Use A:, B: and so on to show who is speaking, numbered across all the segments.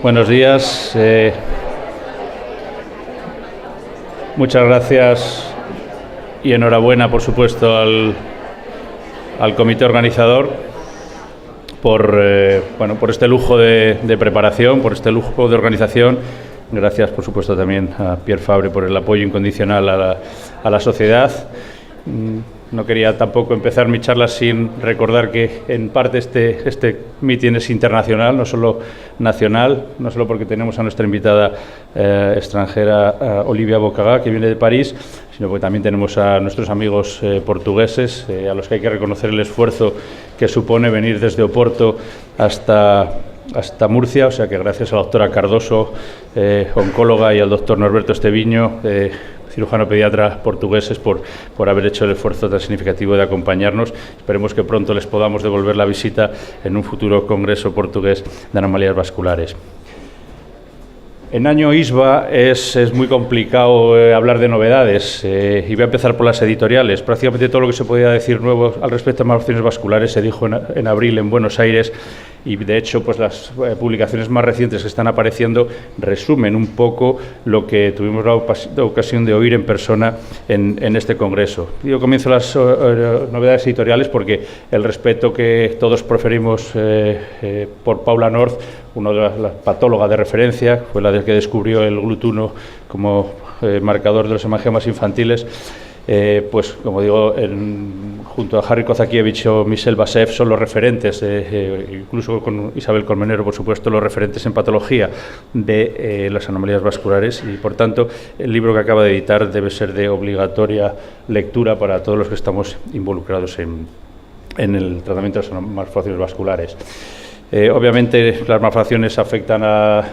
A: Buenos días. Muchas gracias y enhorabuena, por supuesto, al comité organizador por este lujo de preparación, por este lujo de organización. Gracias, por supuesto, también a Pierre Fabre por el apoyo incondicional a la sociedad. No quería tampoco empezar mi charla sin recordar que en parte este mitin es internacional, no solo nacional, no solo porque tenemos a nuestra invitada extranjera Olivia Bocagá, que viene de París, sino porque también tenemos a nuestros amigos portugueses, a los que hay que reconocer el esfuerzo que supone venir desde Oporto hasta Murcia, o sea que gracias a la doctora Cardoso, oncóloga, y al doctor Norberto Esteviño, cirujano pediatra, portugueses, por haber hecho el esfuerzo tan significativo de acompañarnos. Esperemos que pronto les podamos devolver la visita en un futuro congreso portugués de anomalías vasculares. En año ISVA es muy complicado hablar de novedades y voy a empezar por las editoriales. Prácticamente todo lo que se podía decir nuevo al respecto de malformaciones vasculares se dijo en abril en Buenos Aires, y de hecho pues las publicaciones más recientes que están apareciendo resumen un poco lo que tuvimos la ocasión de oír en persona en este congreso. Yo comienzo las novedades editoriales porque el respeto que todos proferimos por Paula North, una de las patólogas de referencia, fue la que descubrió el glutuno como marcador de los hemangiomas infantiles. Pues como digo, junto a Harry Kozakiewicz o Michel Basev son los referentes, incluso con Isabel Colmenero, por supuesto, los referentes en patología de las anomalías vasculares, y por tanto el libro que acaba de editar debe ser de obligatoria lectura para todos los que estamos involucrados en el tratamiento de las malformaciones vasculares. Obviamente las malformaciones afectan a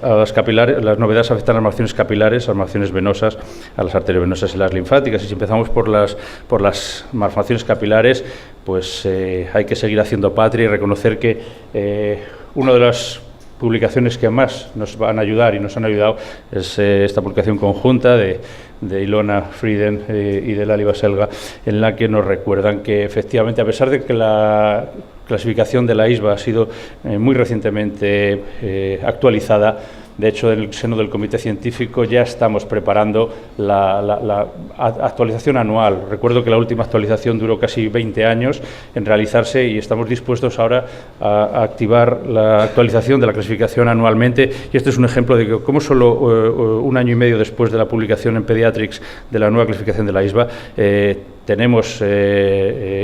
A: las capilares, las novedades afectan a las malformaciones capilares, a las malformaciones venosas, a las arteriovenosas y las linfáticas. Y si empezamos por las malformaciones capilares, pues hay que seguir haciendo patria y reconocer que una de las publicaciones que más nos van a ayudar y nos han ayudado es esta publicación conjunta de Ilona Frieden y de Lali Baselga, en la que nos recuerdan que efectivamente, a pesar de que la clasificación de la ISVA ha sido muy recientemente actualizada, de hecho, en el seno del comité científico ya estamos preparando la actualización anual. Recuerdo que la última actualización duró casi 20 años en realizarse y estamos dispuestos ahora a activar la actualización de la clasificación anualmente. Y este es un ejemplo de que, como solo un año y medio después de la publicación en Pediatrics de la nueva clasificación de la ISVA, tenemos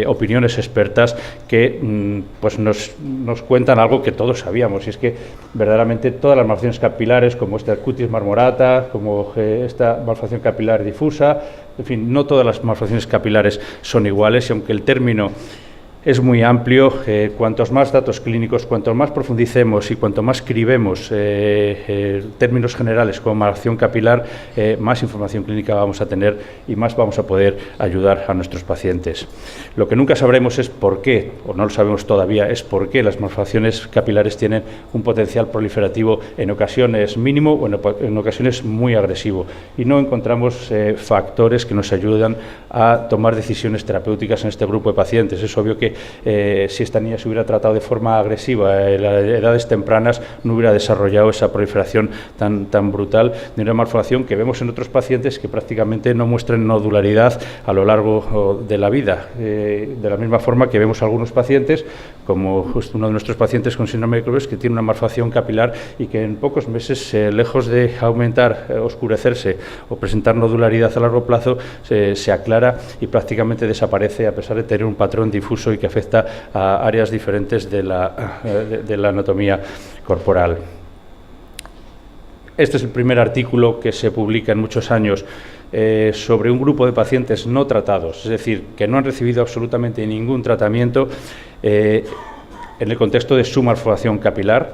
A: opiniones expertas que pues nos cuentan algo que todos sabíamos, y es que verdaderamente todas las malformaciones capilares, como esta cutis marmorata, como esta malformación capilar difusa, en fin, no todas las malformaciones capilares son iguales, y aunque el término es muy amplio, cuantos más datos clínicos, cuanto más profundicemos y cuanto más cribemos términos generales como malformación capilar, más información clínica vamos a tener y más vamos a poder ayudar a nuestros pacientes. Lo que nunca sabremos es por qué, o no lo sabemos todavía, es por qué las malformaciones capilares tienen un potencial proliferativo en ocasiones mínimo o en ocasiones muy agresivo, y no encontramos factores que nos ayudan a tomar decisiones terapéuticas en este grupo de pacientes. Es obvio que si esta niña se hubiera tratado de forma agresiva en las edades tempranas, no hubiera desarrollado esa proliferación tan brutal de una malformación que vemos en otros pacientes que prácticamente no muestran nodularidad a lo largo de la vida. De la misma forma que vemos algunos pacientes, como justo uno de nuestros pacientes con síndrome de Crohn, que tiene una malformación capilar y que en pocos meses, lejos de aumentar, oscurecerse o presentar nodularidad a largo plazo, se aclara y prácticamente desaparece, a pesar de tener un patrón difuso y que afecta a áreas diferentes de la anatomía corporal. Este es el primer artículo que se publica en muchos años sobre un grupo de pacientes no tratados, es decir, que no han recibido absolutamente ningún tratamiento en el contexto de su malformación capilar.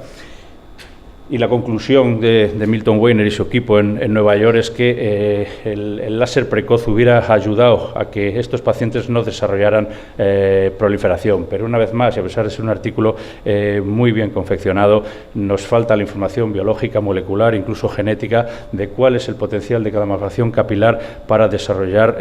A: Y la conclusión de Milton Weiner y su equipo en Nueva York es que el láser precoz hubiera ayudado a que estos pacientes no desarrollaran proliferación. Pero una vez más, y a pesar de ser un artículo muy bien confeccionado, nos falta la información biológica, molecular, incluso genética, de cuál es el potencial de cada malformación capilar para desarrollar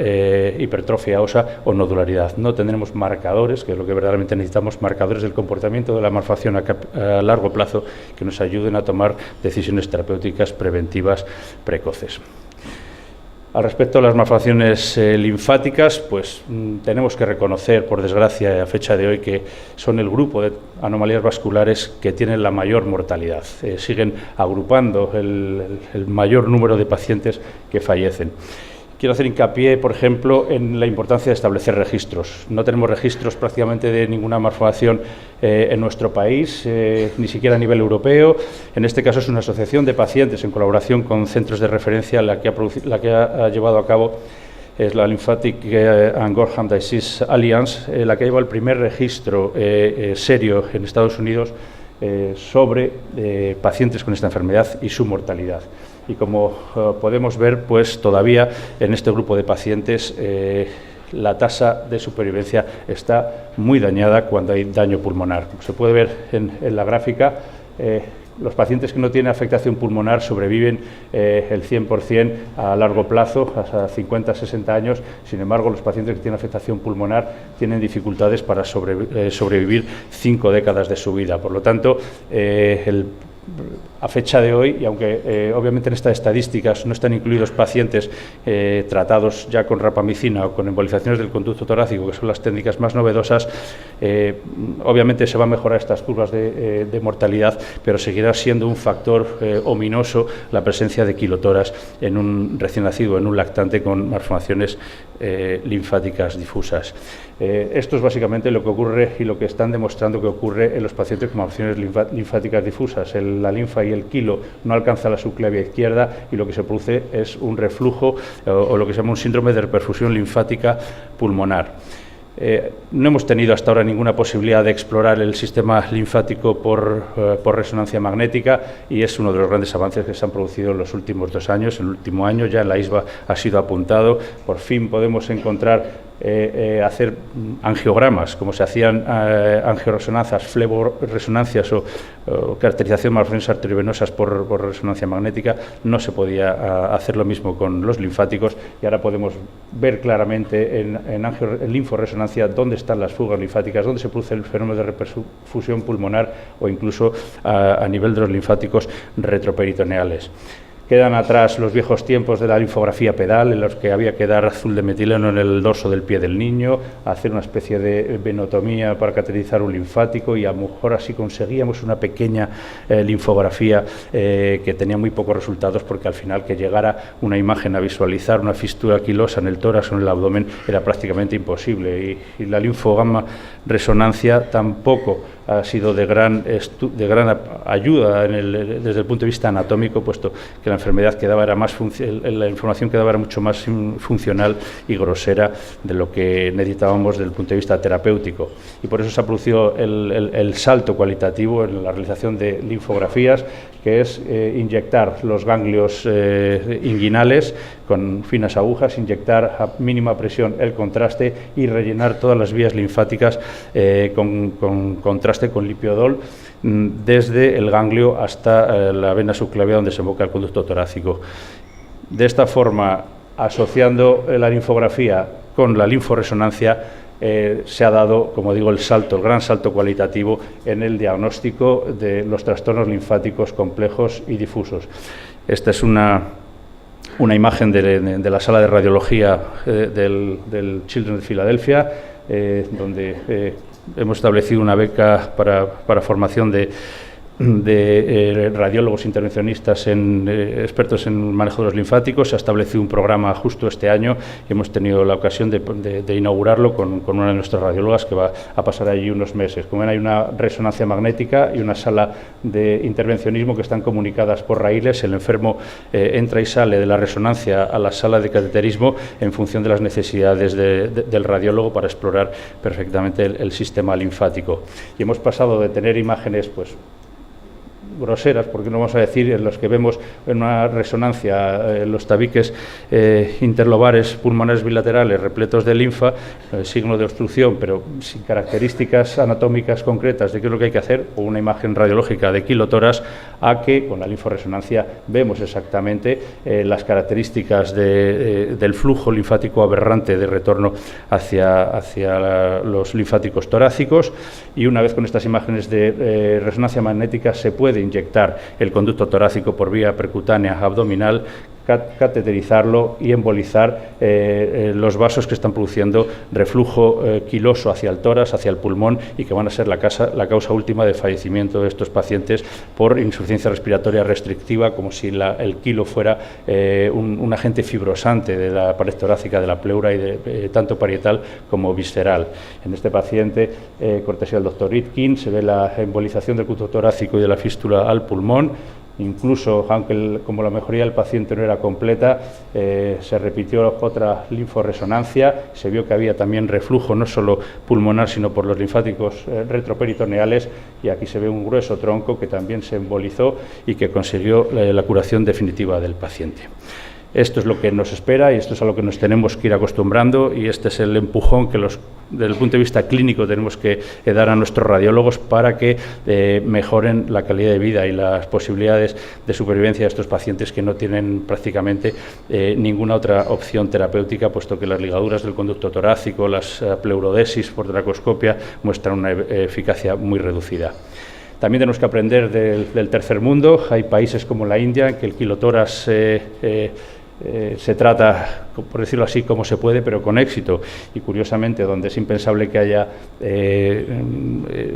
A: hipertrofia ósea o nodularidad. No tendremos marcadores, que es lo que verdaderamente necesitamos, marcadores del comportamiento de la malformación a largo plazo que nos ayuden a tomar tomar decisiones terapéuticas preventivas precoces. Al respecto de las malformaciones linfáticas, pues tenemos que reconocer, por desgracia, a fecha de hoy, que son el grupo de anomalías vasculares que tienen la mayor mortalidad. Siguen agrupando el mayor número de pacientes que fallecen. Quiero hacer hincapié, por ejemplo, en la importancia de establecer registros. No tenemos registros prácticamente de ninguna malformación en nuestro país, ni siquiera a nivel europeo. En este caso es una asociación de pacientes en colaboración con centros de referencia la que ha llevado a cabo es la Lymphatic and Gorham Disease Alliance, la que ha llevado el primer registro serio en Estados Unidos sobre pacientes con esta enfermedad y su mortalidad. Y como podemos ver, pues todavía en este grupo de pacientes la tasa de supervivencia está muy dañada cuando hay daño pulmonar. Como se puede ver en la gráfica, los pacientes que no tienen afectación pulmonar sobreviven el 100% a largo plazo, hasta 50-60 años. Sin embargo, los pacientes que tienen afectación pulmonar tienen dificultades para sobrevivir 5 décadas de su vida. Por lo tanto, a fecha de hoy, y aunque obviamente en estas estadísticas no están incluidos pacientes tratados ya con rapamicina o con embolizaciones del conducto torácico, que son las técnicas más novedosas, obviamente se van a mejorar estas curvas de mortalidad, pero seguirá siendo un factor ominoso la presencia de quilotoras en un recién nacido, en un lactante con malformaciones linfáticas difusas. Esto es básicamente lo que ocurre y lo que están demostrando que ocurre en los pacientes con malformaciones linfáticas difusas. La linfa y el quilo no alcanza la subclavia izquierda y lo que se produce es un reflujo o lo que se llama un síndrome de reperfusión linfática pulmonar. No hemos tenido hasta ahora ninguna posibilidad de explorar el sistema linfático por resonancia magnética y es uno de los grandes avances que se han producido en los últimos 2 años. En el último año ya en la ISBA ha sido apuntado. Por fin podemos encontrar hacer angiogramas, como se hacían angioresonancias, fleboresonancias o caracterización de malformaciones arteriovenosas por resonancia magnética. No se podía hacer lo mismo con los linfáticos y ahora podemos ver claramente en linforesonancia dónde están las fugas linfáticas, dónde se produce el fenómeno de reperfusión pulmonar o incluso a nivel de los linfáticos retroperitoneales. Quedan atrás los viejos tiempos de la linfografía pedal, en los que había que dar azul de metileno en el dorso del pie del niño, hacer una especie de venotomía para cateterizar un linfático y a lo mejor así conseguíamos una pequeña linfografía que tenía muy pocos resultados porque al final que llegara una imagen a visualizar una fístula quilosa en el tórax o en el abdomen era prácticamente imposible y la linfogamma resonancia tampoco ha sido de gran ayuda desde el punto de vista anatómico, puesto que la enfermedad la información quedaba era mucho más funcional y grosera de lo que necesitábamos desde el punto de vista terapéutico. Y por eso se ha producido el salto cualitativo en la realización de linfografías, que es inyectar los ganglios inguinales con finas agujas, inyectar a mínima presión el contraste y rellenar todas las vías linfáticas con contraste con lipiodol desde el ganglio hasta la vena subclavia donde se emboca el conducto torácico. De esta forma, asociando la linfografía con la linforesonancia, se ha dado, como digo, el gran salto cualitativo en el diagnóstico de los trastornos linfáticos complejos y difusos. Esta es una imagen de la sala de radiología del Children's de Filadelfia, donde hemos establecido una beca para formación de radiólogos intervencionistas expertos en manejo de los linfáticos. Se ha establecido un programa justo este año y hemos tenido la ocasión de inaugurarlo con una de nuestras radiólogas que va a pasar allí unos meses. Como ven, hay una resonancia magnética y una sala de intervencionismo que están comunicadas por raíles. El enfermo entra y sale de la resonancia a la sala de cateterismo en función de las necesidades del radiólogo para explorar perfectamente el sistema linfático. Y hemos pasado de tener imágenes groseras, porque no vamos a decir, en los que vemos en una resonancia los tabiques interlobares pulmonares bilaterales repletos de linfa, signo de obstrucción, pero sin características anatómicas concretas de qué es lo que hay que hacer, o una imagen radiológica de quilotoras, a que con la linforesonancia vemos exactamente las características del flujo linfático aberrante de retorno hacia los linfáticos torácicos, y una vez con estas imágenes de resonancia magnética se puede inyectar el conducto torácico por vía percutánea abdominal, cateterizarlo y embolizar los vasos que están produciendo reflujo quiloso hacia el tórax, hacia el pulmón, y que van a ser la causa última de fallecimiento de estos pacientes por insuficiencia respiratoria restrictiva, como si el quilo fuera un agente fibrosante de la pared torácica, de la pleura, y tanto parietal como visceral. En este paciente, cortesía del doctor Ritkin, se ve la embolización del conducto torácico y de la fístula al pulmón. Incluso, aunque como la mejoría del paciente no era completa, se repitió otra linforresonancia, se vio que había también reflujo no solo pulmonar, sino por los linfáticos retroperitoneales, y aquí se ve un grueso tronco que también se embolizó y que consiguió la curación definitiva del paciente. Esto es lo que nos espera y esto es a lo que nos tenemos que ir acostumbrando, y este es el empujón que desde el punto de vista clínico tenemos que dar a nuestros radiólogos para que mejoren la calidad de vida y las posibilidades de supervivencia de estos pacientes que no tienen prácticamente ninguna otra opción terapéutica, puesto que las ligaduras del conducto torácico, las pleurodesis por tracoscopia muestran una eficacia muy reducida. También tenemos que aprender del tercer mundo. Hay países como la India en que el quilotórax se trata, por decirlo así, como se puede, pero con éxito, y curiosamente donde es impensable que haya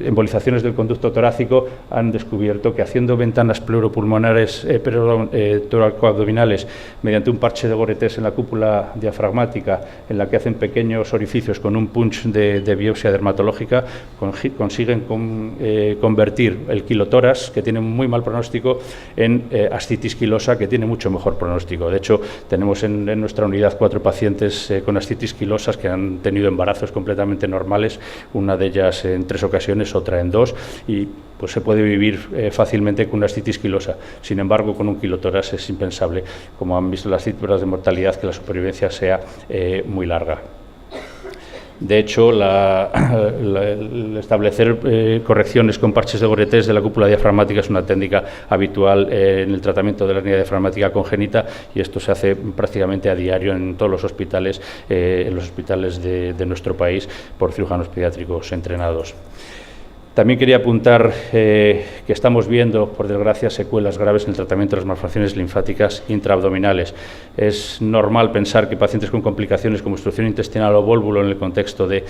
A: embolizaciones del conducto torácico, han descubierto que haciendo ventanas pleuropulmonares, toracoabdominales, mediante un parche de Gore-Tex en la cúpula diafragmática, en la que hacen pequeños orificios con un punch de biopsia dermatológica, consiguen convertir el quilotórax, que tiene muy mal pronóstico, en ascitis quilosa, que tiene mucho mejor pronóstico. De hecho, tenemos en nuestra unidad 4 pacientes con ascitis quilosas que han tenido embarazos completamente normales, una de ellas en 3 ocasiones, otra en 2, y pues se puede vivir fácilmente con una ascitis quilosa. Sin embargo, con un quilotórax es impensable, como han visto las cifras de mortalidad, que la supervivencia sea muy larga. De hecho, el establecer correcciones con parches de Gore-Tex de la cúpula diafragmática es una técnica habitual en el tratamiento de la hernia diafragmática congénita, y esto se hace prácticamente a diario en todos los hospitales, de nuestro país, por cirujanos pediátricos entrenados. También quería apuntar que estamos viendo, por desgracia, secuelas graves en el tratamiento de las malformaciones linfáticas intraabdominales. Es normal pensar que pacientes con complicaciones como obstrucción intestinal o vólvulo en el contexto de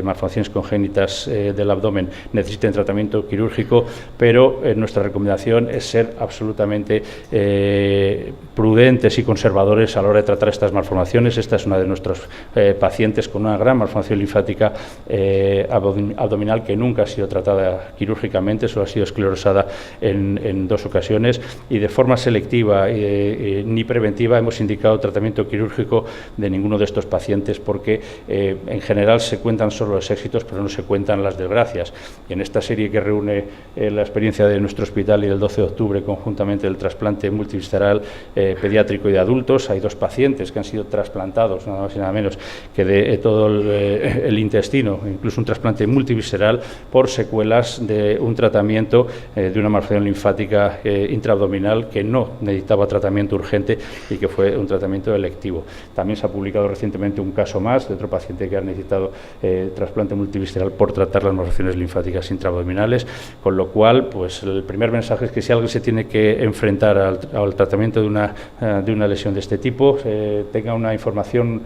A: malformaciones congénitas del abdomen necesiten tratamiento quirúrgico, pero nuestra recomendación es ser absolutamente prudentes y conservadores a la hora de tratar estas malformaciones. Esta es una de nuestros pacientes con una gran malformación linfática abdominal que nunca ha sido tratada quirúrgicamente, solo ha sido esclerosada en 2 ocasiones, y de forma selectiva ni preventiva hemos indicado tratamiento quirúrgico de ninguno de estos pacientes, porque en general se cuentan solo los éxitos, pero no se cuentan las desgracias. Y en esta serie que reúne la experiencia de nuestro hospital y del 12 de octubre, conjuntamente del trasplante multivisceral pediátrico y de adultos, hay 2 pacientes que han sido trasplantados, nada más y nada menos que de todo el intestino, incluso un trasplante multivisceral por secuelas de un tratamiento de una malformación linfática intraabdominal que no necesitaba tratamiento urgente y que fue un tratamiento electivo. También se ha publicado recientemente un caso más de otro paciente que ha necesitado trasplante multivisceral por tratar las malformaciones linfáticas intraabdominales, con lo cual, pues el primer mensaje es que si alguien se tiene que enfrentar al tratamiento de una lesión de este tipo, tenga una información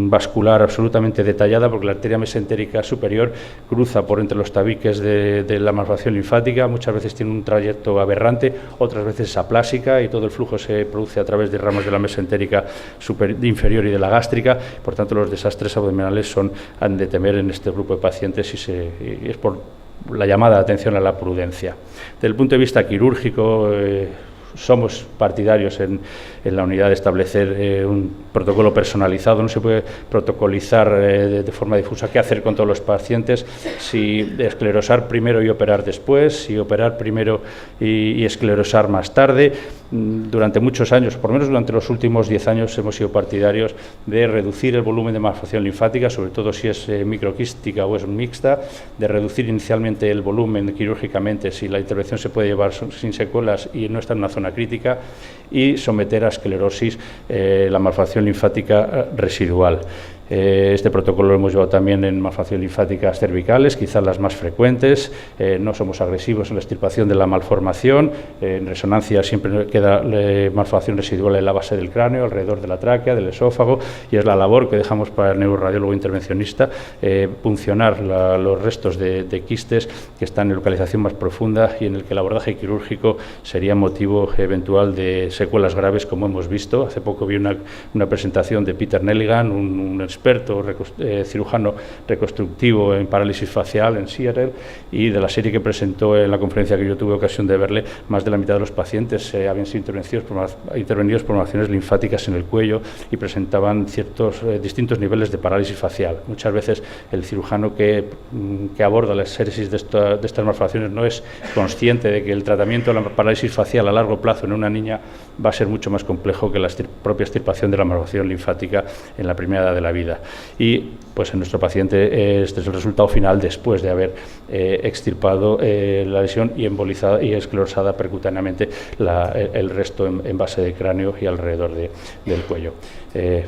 A: vascular absolutamente detallada, porque la arteria mesentérica superior cruza por entre los tabiques de la malformación linfática. Muchas veces tiene un trayecto aberrante, otras veces es aplásica, y todo el flujo se produce a través de ramas de la mesentérica inferior y de la gástrica. Por tanto, los desastres abdominales han de temer en este grupo de pacientes, y es por la llamada de atención a la prudencia. Desde el punto de vista quirúrgico, somos partidarios en la unidad de establecer un protocolo personalizado. No se puede protocolizar de forma difusa qué hacer con todos los pacientes, si esclerosar primero y operar después, si operar primero y esclerosar más tarde. Durante muchos años, por lo menos durante los últimos 10 años, hemos sido partidarios de reducir el volumen de malformación linfática, sobre todo si es microquística o es mixta, de reducir inicialmente el volumen quirúrgicamente si la intervención se puede llevar sin secuelas y no está en una zona crítica, y someter a esclerosis la malformación linfática residual. Este protocolo lo hemos llevado también en malformaciones linfáticas cervicales, quizás las más frecuentes. No somos agresivos en la extirpación de la malformación. En resonancia siempre queda malformación residual en la base del cráneo, alrededor de la tráquea, del esófago, y es la labor que dejamos para el neuroradiólogo intervencionista puncionar los restos de quistes que están en localización más profunda y en el que el abordaje quirúrgico sería motivo eventual de secuelas graves, como hemos visto. Hace poco vi una presentación de Peter Nelligan, un experto cirujano reconstructivo en parálisis facial en Seattle, y de la serie que presentó en la conferencia que yo tuve ocasión de verle, más de la mitad de los pacientes habían sido intervenidos por malformaciones linfáticas en el cuello y presentaban distintos niveles de parálisis facial. Muchas veces el cirujano que aborda la exéresis de estas malformaciones no es consciente de que el tratamiento de la parálisis facial a largo plazo en una niña va a ser mucho más complejo que la propia extirpación de la malformación linfática en la primera edad de la vida. Y pues en nuestro paciente este es el resultado final después de haber extirpado la lesión y embolizada y esclerosada percutáneamente el resto en base de cráneo y alrededor del cuello.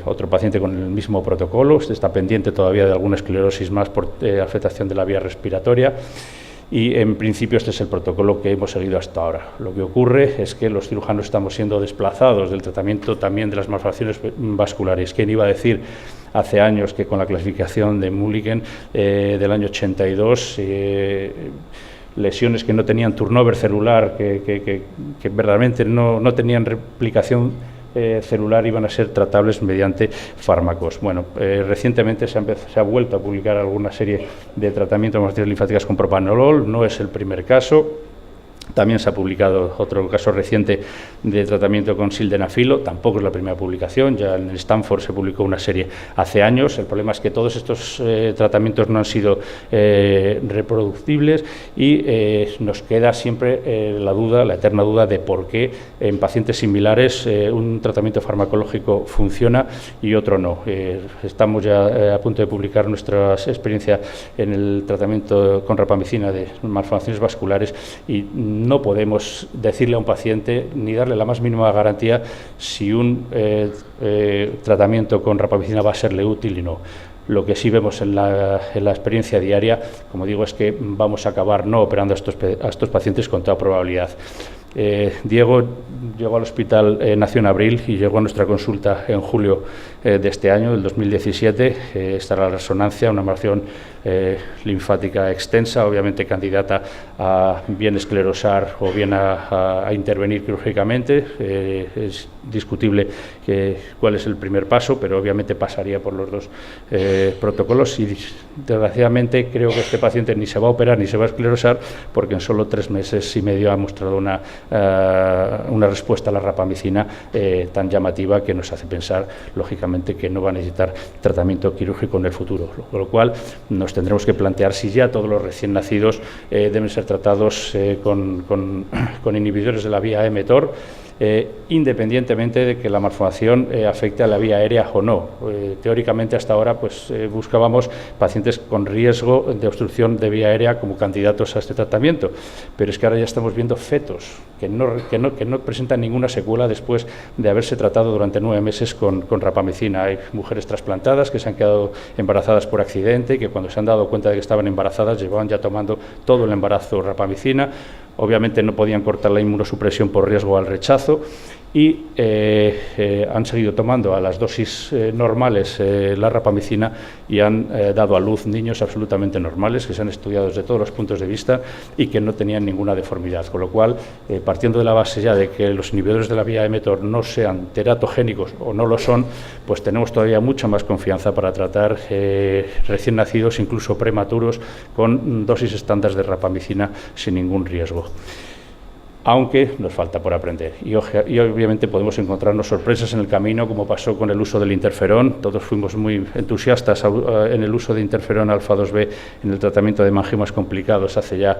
A: Otro paciente con el mismo protocolo, está pendiente todavía de alguna esclerosis más por afectación de la vía respiratoria. Y en principio este es el protocolo que hemos seguido hasta ahora. Lo que ocurre es que los cirujanos estamos siendo desplazados del tratamiento también de las malformaciones vasculares. ¿Quién iba a decir hace años que con la clasificación de Mulliken del año 82, lesiones que no tenían turnover celular, que verdaderamente no tenían replicación celular, iban a ser tratables mediante fármacos? Bueno, recientemente se ha vuelto a publicar alguna serie de tratamientos de malformaciones linfáticas con propanolol. No es el primer caso. También se ha publicado otro caso reciente de tratamiento con sildenafilo, tampoco es la primera publicación, ya en Stanford se publicó una serie hace años. El problema es que todos estos tratamientos no han sido reproducibles y nos queda siempre la eterna duda de por qué en pacientes similares un tratamiento farmacológico funciona y otro no. Estamos ya a punto de publicar nuestra experiencia en el tratamiento con rapamicina de malformaciones vasculares y no podemos decirle a un paciente ni darle la más mínima garantía si un tratamiento con rapamicina va a serle útil y no. Lo que sí vemos en la experiencia diaria, como digo, es que vamos a acabar no operando a estos pacientes con toda probabilidad. Diego llegó al hospital, nació en abril y llegó a nuestra consulta en julio de este año, del 2017. Esta era la resonancia, una malformación linfática extensa, obviamente candidata a bien esclerosar o bien a intervenir quirúrgicamente. Es discutible cuál es el primer paso, pero obviamente pasaría por los dos protocolos y desgraciadamente creo que este paciente ni se va a operar ni se va a esclerosar porque en solo 3 meses y medio ha mostrado una respuesta a la rapamicina tan llamativa que nos hace pensar, lógicamente, que no va a necesitar tratamiento quirúrgico en el futuro, con lo cual nos tendremos que plantear si ya todos los recién nacidos deben ser tratados con inhibidores de la vía mTOR, independientemente de que la malformación afecte a la vía aérea o no. Teóricamente hasta ahora buscábamos pacientes con riesgo de obstrucción de vía aérea como candidatos a este tratamiento, pero es que ahora ya estamos viendo fetos que no presentan ninguna secuela después de haberse tratado durante 9 meses con rapamicina. Hay mujeres trasplantadas que se han quedado embarazadas por accidente y que cuando se han dado cuenta de que estaban embarazadas llevaban ya tomando todo el embarazo rapamicina. Obviamente no podían cortar la inmunosupresión por riesgo al rechazo y han seguido tomando a las dosis normales la rapamicina y han dado a luz niños absolutamente normales que se han estudiado desde todos los puntos de vista y que no tenían ninguna deformidad, con lo cual, partiendo de la base ya de que los inhibidores de la vía mTOR no sean teratogénicos o no lo son, pues tenemos todavía mucha más confianza para tratar recién nacidos, incluso prematuros, con dosis estándar de rapamicina sin ningún riesgo. Aunque nos falta por aprender y obviamente podemos encontrarnos sorpresas en el camino, como pasó con el uso del interferón. Todos fuimos muy entusiastas en el uso de interferón alfa-2b en el tratamiento de hemangiomas complicados hace ya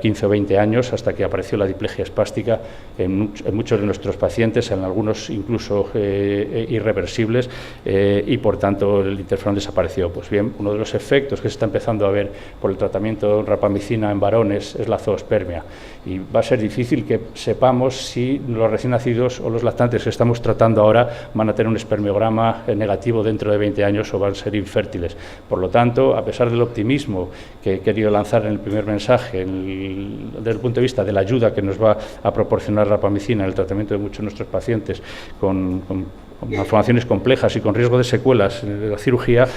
A: 15 o 20 años, hasta que apareció la diplegia espástica en muchos de nuestros pacientes, en algunos incluso irreversibles, y por tanto el interferón desapareció. Pues bien, uno de los efectos que se está empezando a ver por el tratamiento de rapamicina en varones es la zoospermia, y va a ser difícil difícil que sepamos si los recién nacidos o los lactantes que estamos tratando ahora van a tener un espermiograma negativo dentro de 20 años o van a ser infértiles. Por lo tanto, a pesar del optimismo que he querido lanzar en el primer mensaje, desde el punto de vista de la ayuda que nos va a proporcionar la rapamicina en el tratamiento de muchos de nuestros pacientes con malformaciones complejas y con riesgo de secuelas de la cirugía,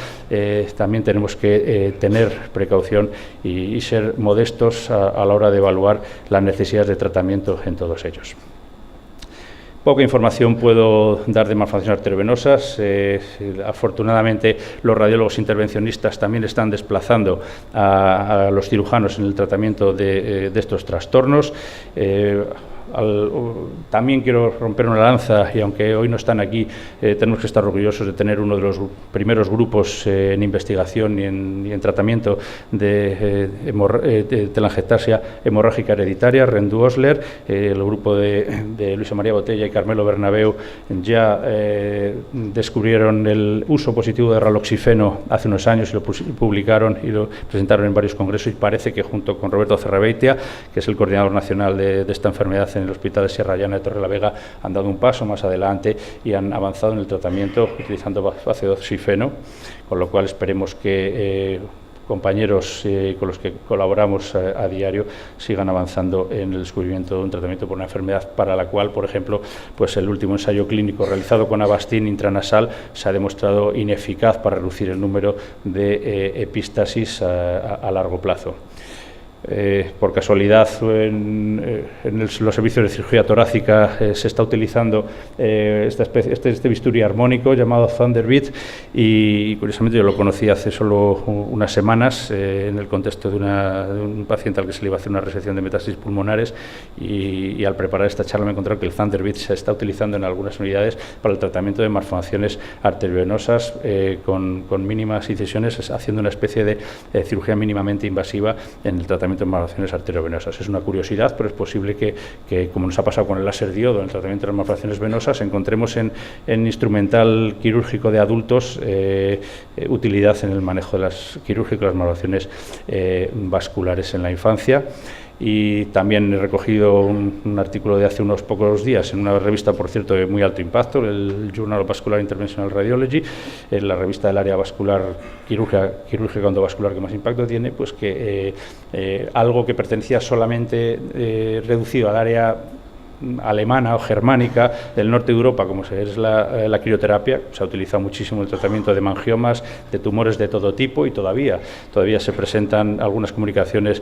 A: también tenemos que tener precaución y ser modestos a la hora de evaluar las necesidades de tratamiento en todos ellos. Poca información puedo dar de malformaciones arteriovenosas. Afortunadamente, los radiólogos intervencionistas también están desplazando a los cirujanos en el tratamiento de estos trastornos. También quiero romper una lanza, y aunque hoy no están aquí, tenemos que estar orgullosos de tener uno de los primeros grupos en investigación y en tratamiento de telangiectasia hemorrágica hereditaria, Rendu-Osler. El grupo de Luisa María Botella y Carmelo Bernabeu ya descubrieron el uso positivo de raloxifeno hace unos años y lo publicaron y lo presentaron en varios congresos, y parece que junto con Roberto Cerraveitia, que es el coordinador nacional de esta enfermedad en el Hospital de Sierra Llana de Torrelavega, han dado un paso más adelante y han avanzado en el tratamiento utilizando ácido oxifeno, con lo cual esperemos que compañeros con los que colaboramos a diario sigan avanzando en el descubrimiento de un tratamiento por una enfermedad para la cual, por ejemplo, pues el último ensayo clínico realizado con Avastin intranasal se ha demostrado ineficaz para reducir el número de epístasis a largo plazo. Por casualidad, en los servicios de cirugía torácica se está utilizando este bisturí armónico llamado Thunderbird, y curiosamente yo lo conocí hace solo unas semanas en el contexto de un paciente al que se le iba a hacer una resección de metástasis pulmonares, y al preparar esta charla me encontré que el Thunderbird se está utilizando en algunas unidades para el tratamiento de malformaciones arteriovenosas con mínimas incisiones, haciendo una especie de cirugía mínimamente invasiva en el tratamiento de malformaciones arteriovenosas. Es una curiosidad, pero es posible que como nos ha pasado con el láser diodo en el tratamiento de las malformaciones venosas, encontremos en instrumental quirúrgico de adultos utilidad en el manejo de las malformaciones vasculares en la infancia. Y también he recogido un artículo de hace unos pocos días en una revista, por cierto, de muy alto impacto, el Journal of Vascular Interventional Radiology, en la revista del área vascular quirúrgica endovascular que más impacto tiene, pues que algo que pertenecía solamente reducido al área alemana o germánica del norte de Europa, como es la crioterapia, se ha utilizado muchísimo el tratamiento de mangiomas, de tumores de todo tipo, y todavía se presentan algunas comunicaciones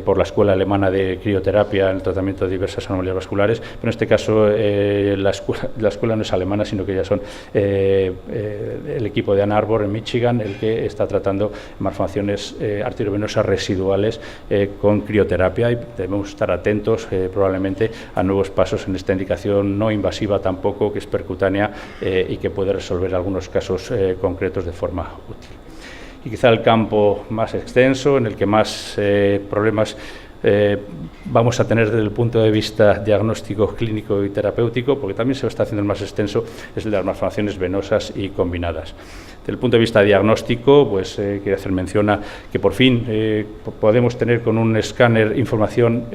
A: por la Escuela Alemana de Crioterapia en el tratamiento de diversas anomalías vasculares, pero en este caso la escuela no es alemana, sino que ya son el equipo de Ann Arbor en Michigan el que está tratando malformaciones arteriovenosas residuales con crioterapia, y debemos estar atentos probablemente a nuevos pasos en esta indicación no invasiva tampoco, que es percutánea y que puede resolver algunos casos concretos de forma útil. Y quizá el campo más extenso, en el que más problemas vamos a tener desde el punto de vista diagnóstico, clínico y terapéutico, porque también se está haciendo el más extenso, es el de las malformaciones venosas y combinadas. Desde el punto de vista diagnóstico, pues quiero hacer mención a que por fin podemos tener con un escáner información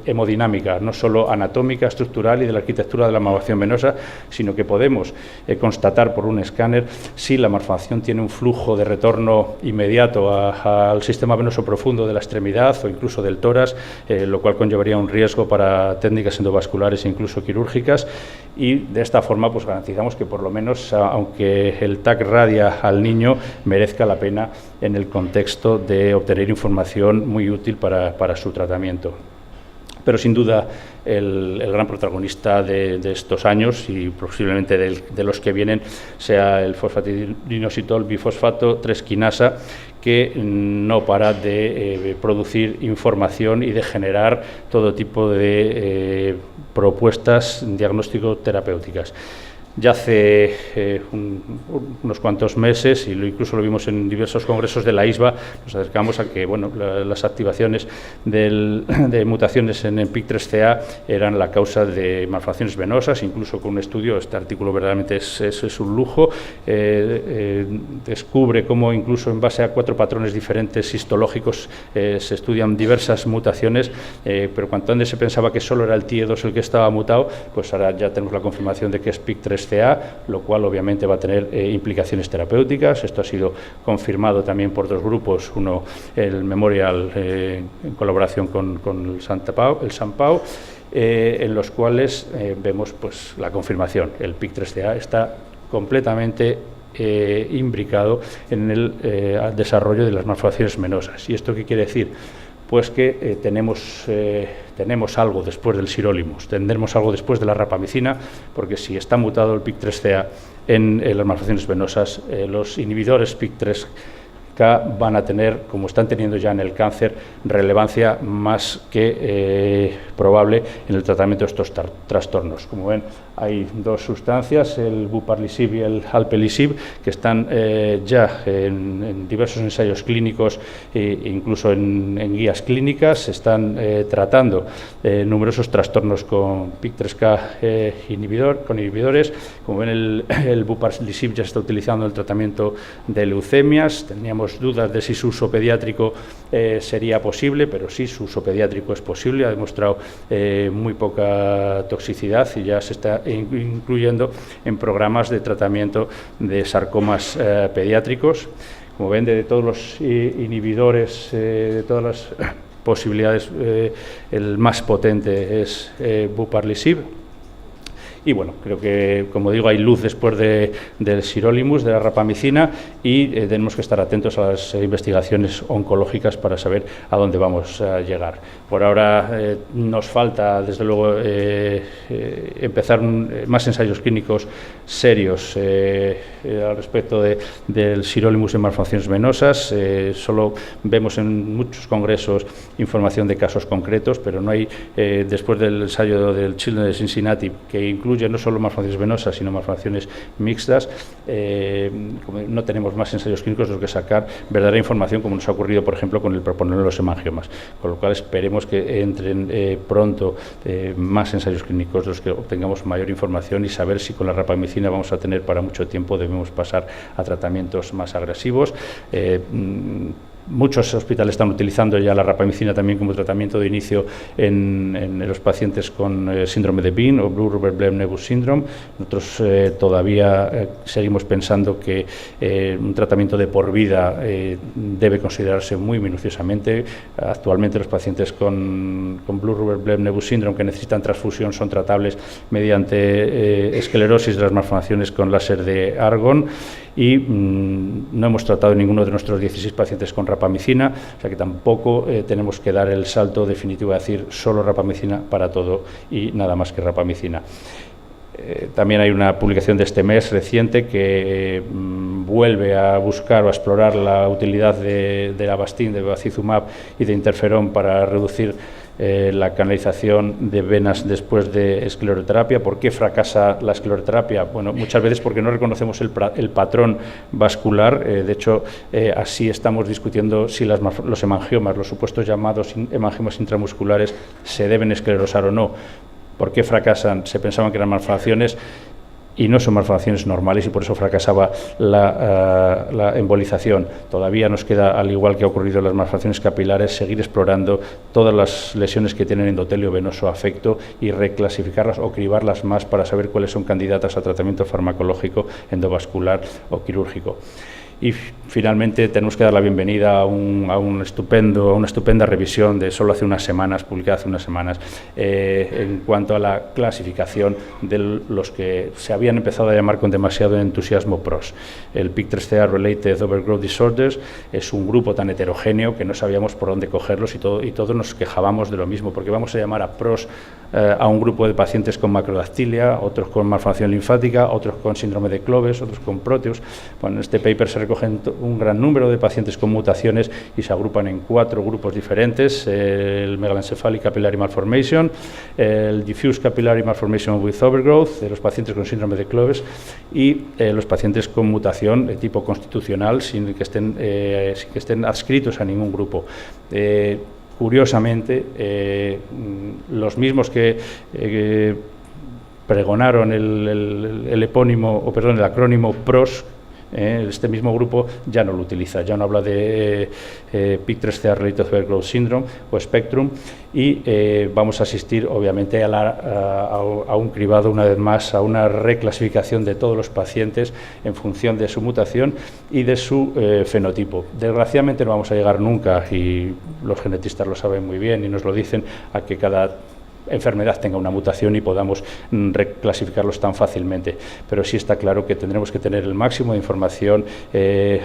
A: hemodinámica, no solo anatómica, estructural y de la arquitectura de la malformación venosa, sino que podemos constatar por un escáner si la malformación tiene un flujo de retorno inmediato al sistema venoso profundo de la extremidad o incluso del tórax, lo cual conllevaría un riesgo para técnicas endovasculares e incluso quirúrgicas, y de esta forma pues garantizamos que por lo menos, aunque el TAC radia al niño, merezca la pena en el contexto de obtener información muy útil para su tratamiento. Pero sin duda el gran protagonista de estos años, y posiblemente de los que vienen, sea el fosfatinoinositol bifosfato 3-quinasa, que no para de producir información y de generar todo tipo de propuestas diagnóstico-terapéuticas. ya hace unos cuantos meses, y incluso lo vimos en diversos congresos de la ISBA, nos acercamos a que las activaciones de mutaciones en el PIK3CA eran la causa de malformaciones venosas, incluso con un estudio, este artículo verdaderamente es un lujo, descubre cómo incluso en base a 4 patrones diferentes histológicos se estudian diversas mutaciones, pero cuanto antes se pensaba que solo era el TIE2 el que estaba mutado, pues ahora ya tenemos la confirmación de que es PIK3CA, lo cual obviamente va a tener implicaciones terapéuticas. Esto ha sido confirmado también por 2 grupos, uno el Memorial en colaboración con el San Pau, en los cuales vemos pues la confirmación. El PIK3CA está completamente imbricado en el desarrollo de las malformaciones venosas. ¿Y esto qué quiere decir? Pues que tenemos algo después del sirolimus, tendremos algo después de la rapamicina, porque si está mutado el PIK3CA en las malformaciones venosas, los inhibidores PIK3K van a tener, como están teniendo ya en el cáncer, relevancia más que probable en el tratamiento de estos trastornos. Como ven, hay 2 sustancias, el buparlisib y el alpelisib, que están ya en diversos ensayos clínicos e incluso en guías clínicas. Se están tratando numerosos trastornos con PIK3K inhibidores. Como ven, el buparlisib ya se está utilizando en el tratamiento de leucemias. Teníamos dudas de si su uso pediátrico sería posible, pero sí, su uso pediátrico es posible, ha demostrado muy poca toxicidad y ya se está incluyendo en programas de tratamiento de sarcomas pediátricos. Como ven, de todos los inhibidores, de todas las posibilidades, el más potente es buparlisib. Y bueno, creo que, como digo, hay luz después del sirolimus, de la rapamicina, y tenemos que estar atentos a las investigaciones oncológicas para saber a dónde vamos a llegar. Por ahora nos falta, desde luego, empezar más ensayos clínicos serios al respecto del sirolimus en malformaciones venosas. Solo vemos en muchos congresos información de casos concretos, pero no hay, después del ensayo del Children de Cincinnati, que incluye no solo malformaciones venosas, sino malformaciones mixtas, no tenemos más ensayos clínicos de los que sacar verdadera información, como nos ha ocurrido, por ejemplo, con el proponente de los hemangiomas, con lo cual esperemos que entren pronto más ensayos clínicos de los que obtengamos mayor información y saber si con la rapamicina vamos a tener para mucho tiempo, debemos pasar a tratamientos más agresivos. Muchos hospitales están utilizando ya la rapamicina también como tratamiento de inicio en los pacientes con síndrome de Bean o Blue Rubber Bleb Nebus Syndrome. Nosotros todavía seguimos pensando que un tratamiento de por vida debe considerarse muy minuciosamente. Actualmente los pacientes con Blue Rubber Bleb Nebus Syndrome que necesitan transfusión son tratables mediante esclerosis de las malformaciones con láser de argón, y no hemos tratado ninguno de nuestros 16 pacientes con rapamicina, o sea que tampoco tenemos que dar el salto definitivo de decir solo rapamicina para todo y nada más que rapamicina. También hay una publicación de este mes reciente que vuelve a buscar o a explorar la utilidad de Avastin, de bevacizumab y de interferón para reducir la canalización de venas después de escleroterapia. ¿Por qué fracasa la escleroterapia? Bueno, muchas veces porque no reconocemos el patrón vascular. De hecho, así estamos discutiendo si los hemangiomas, los supuestos llamados hemangiomas intramusculares, se deben esclerosar o no. ¿Por qué fracasan? Se pensaban que eran malformaciones y no son malformaciones normales, y por eso fracasaba la embolización. Todavía nos queda, al igual que ha ocurrido en las malformaciones capilares, seguir explorando todas las lesiones que tienen endotelio venoso afecto y reclasificarlas o cribarlas más para saber cuáles son candidatas a tratamiento farmacológico, endovascular o quirúrgico. Y finalmente tenemos que dar la bienvenida a una estupenda revisión de solo hace unas semanas, publicada hace unas semanas, en cuanto a la clasificación de los que se habían empezado a llamar con demasiado entusiasmo PROS. El PIK3CA Related Overgrowth Disorders es un grupo tan heterogéneo que no sabíamos por dónde cogerlos, y todos nos quejábamos de lo mismo, porque vamos a llamar a PROS a un grupo de pacientes con macrodactilia, otros con malformación linfática, otros con síndrome de Cloves, otros con Proteus. Bueno, en este paper se recogen un gran número de pacientes con mutaciones y se agrupan en 4 grupos diferentes: el Megalencephalic Capillary Malformation, el Diffuse Capillary Malformation with Overgrowth, de los pacientes con síndrome de Cloves, y los pacientes con mutación de tipo constitucional sin que estén adscritos a ningún grupo. Curiosamente, los mismos que pregonaron el acrónimo PROS, este mismo grupo ya no lo utiliza, ya no habla de PIK3CA Related Overgrowth Syndrome o Spectrum, y vamos a asistir obviamente a un cribado, una vez más, a una reclasificación de todos los pacientes en función de su mutación y de su fenotipo. Desgraciadamente no vamos a llegar nunca, y los genetistas lo saben muy bien y nos lo dicen, a que cada enfermedad tenga una mutación y podamos reclasificarlos tan fácilmente, pero sí está claro que tendremos que tener el máximo de información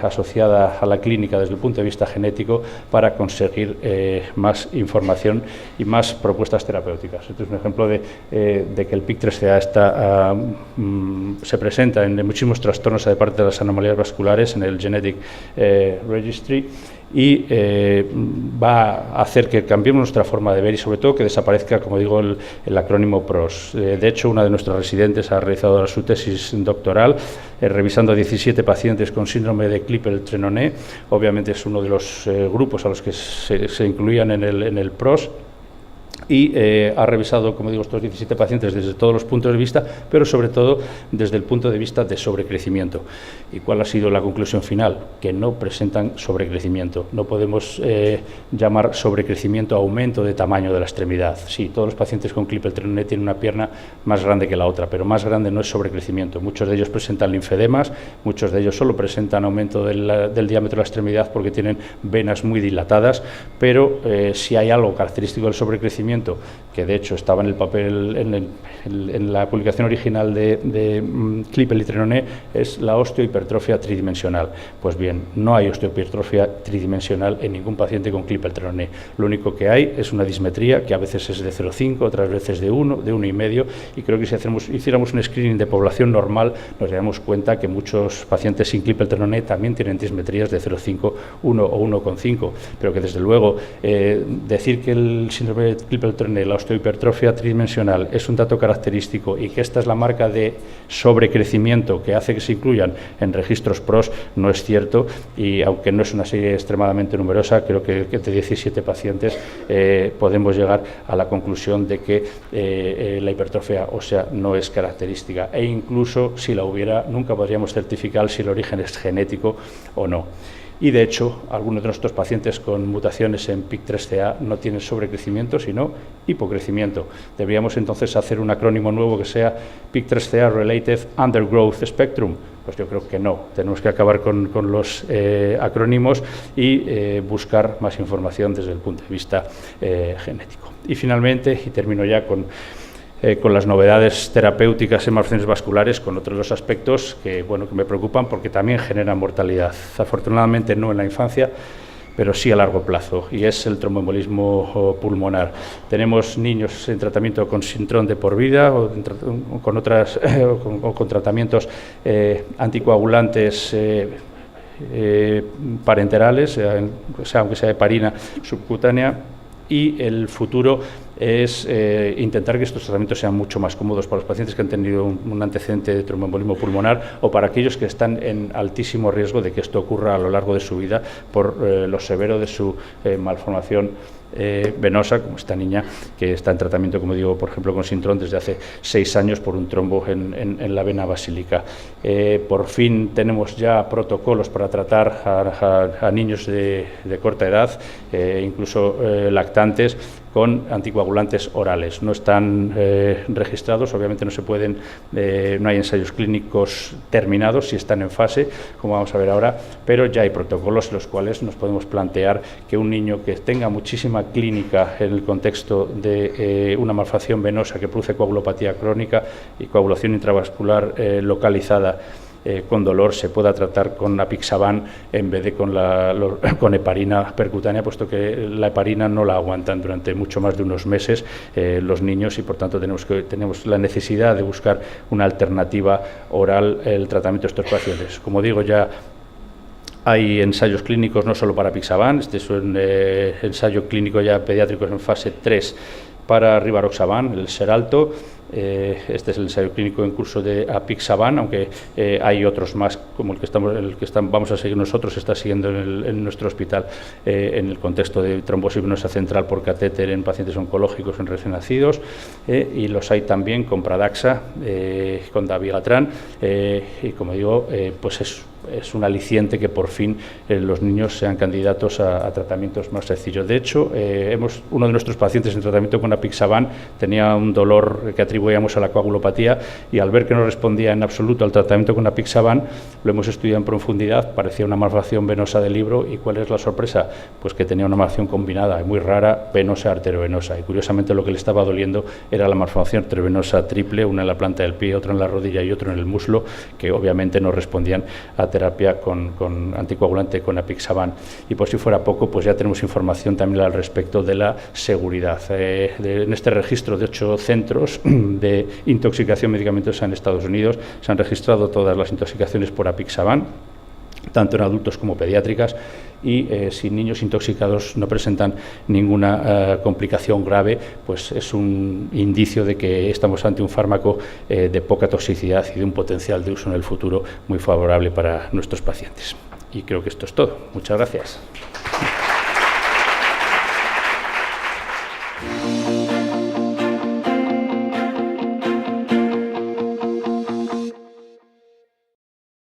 A: asociada a la clínica desde el punto de vista genético para conseguir más información y más propuestas terapéuticas. Este es un ejemplo de que el PIK3CA se presenta en muchísimos trastornos de parte de las anomalías vasculares en el Genetic Registry, y va a hacer que cambiemos nuestra forma de ver y sobre todo que desaparezca, como digo, el acrónimo PROS. De hecho, una de nuestras residentes ha realizado su tesis doctoral revisando a 17 pacientes con síndrome de Klippel-Trenaunay. Obviamente es uno de los grupos a los que se incluían en el PROS. Y ha revisado, como digo, estos 17 pacientes desde todos los puntos de vista, pero sobre todo desde el punto de vista de sobrecrecimiento. ¿Y cuál ha sido la conclusión final? Que no presentan sobrecrecimiento. No podemos llamar sobrecrecimiento a aumento de tamaño de la extremidad. Sí, todos los pacientes con Klippel-Trenaunay tienen una pierna más grande que la otra, pero más grande no es sobrecrecimiento. Muchos de ellos presentan linfedemas, muchos de ellos solo presentan aumento del diámetro de la extremidad porque tienen venas muy dilatadas, pero si hay algo característico del sobrecrecimiento, que de hecho estaba en el papel, en la publicación original de Klippel-Trenaunay, es la osteohipertrofia tridimensional. Pues bien, no hay osteohipertrofia tridimensional en ningún paciente con Klippel-Trenaunay. Lo único que hay es una dismetría que a veces es de 0,5, otras veces de 1, de 1,5, y creo que si hiciéramos un screening de población normal nos daríamos cuenta que muchos pacientes sin Klippel-Trenaunay también tienen dismetrías de 0,5, 1 o 1,5, pero que desde luego decir que el síndrome de Klippel-Trenaunay, la osteohipertrofia tridimensional, es un dato característico y que esta es la marca de sobrecrecimiento que hace que se incluyan en registros PROS no es cierto, y aunque no es una serie extremadamente numerosa, creo que de 17 pacientes podemos llegar a la conclusión de que la hipertrofia ósea no es característica, e incluso si la hubiera nunca podríamos certificar si el origen es genético o no. Y de hecho, algunos de nuestros pacientes con mutaciones en PIK3CA no tienen sobrecrecimiento, sino hipocrecimiento. Deberíamos entonces hacer un acrónimo nuevo que sea PIK3CA Related Undergrowth Spectrum. Pues yo creo que no. Tenemos que acabar con los acrónimos y buscar más información desde el punto de vista genético. Y finalmente, y termino ya con las novedades terapéuticas en malformaciones vasculares, con otros dos aspectos que me preocupan porque también generan mortalidad. Afortunadamente no en la infancia, pero sí a largo plazo, y es el tromboembolismo pulmonar. Tenemos niños en tratamiento con Sintrom de por vida o con tratamientos anticoagulantes parenterales, aunque sea heparina subcutánea, y el futuro es intentar que estos tratamientos sean mucho más cómodos para los pacientes que han tenido un antecedente de tromboembolismo pulmonar o para aquellos que están en altísimo riesgo de que esto ocurra a lo largo de su vida por lo severo de su malformación venosa, como esta niña que está en tratamiento, como digo, por ejemplo con Sintrom desde hace 6 años por un trombo en la vena basílica. Por fin tenemos ya protocolos para tratar a niños de corta edad, incluso lactantes, con anticoagulantes orales. No están registrados, obviamente no se pueden, no hay ensayos clínicos terminados, si están en fase, como vamos a ver ahora, pero ya hay protocolos en los cuales nos podemos plantear que un niño que tenga muchísima clínica en el contexto de una malformación venosa que produce coagulopatía crónica y coagulación intravascular localizada con dolor, se pueda tratar con apixaban en vez de con heparina percutánea, puesto que la heparina no la aguantan durante mucho más de unos meses los niños, y por tanto tenemos la necesidad de buscar una alternativa oral el tratamiento de estos pacientes. Como digo, ya Hay ensayos clínicos no solo para Apixaban, este es un ensayo clínico ya pediátrico en fase 3 para Rivaroxaban, el Xarelto. Este es el ensayo clínico en curso de Apixaban, aunque hay otros más, como el que vamos a seguir nosotros, está siguiendo en nuestro hospital en el contexto de trombosis venosa central por catéter en pacientes oncológicos en recién nacidos, y los hay también con Pradaxa, con Dabigatran, y como digo, pues es un aliciente que por fin los niños sean candidatos a tratamientos más sencillos. De hecho, uno de nuestros pacientes en tratamiento con Apixaban tenía un dolor que atribuíamos a la coagulopatía, y al ver que no respondía en absoluto al tratamiento con Apixaban, lo hemos estudiado en profundidad, parecía una malformación venosa del libro. ¿Y cuál es la sorpresa? Pues que tenía una malformación combinada, muy rara, venosa arteriovenosa, y curiosamente lo que le estaba doliendo era la malformación arteriovenosa triple, una en la planta del pie, otra en la rodilla y otra en el muslo, que obviamente no respondían a terapia con anticoagulante con Apixaban. Y por si fuera poco, pues ya tenemos información también al respecto de la seguridad. En este registro de 8 centros de intoxicación medicamentosa en Estados Unidos se han registrado todas las intoxicaciones por Apixaban, tanto en adultos como pediátricas, y si niños intoxicados no presentan ninguna complicación grave, pues es un indicio de que estamos ante un fármaco de poca toxicidad y de un potencial de uso en el futuro muy favorable para nuestros pacientes. Y creo que esto es todo. Muchas gracias.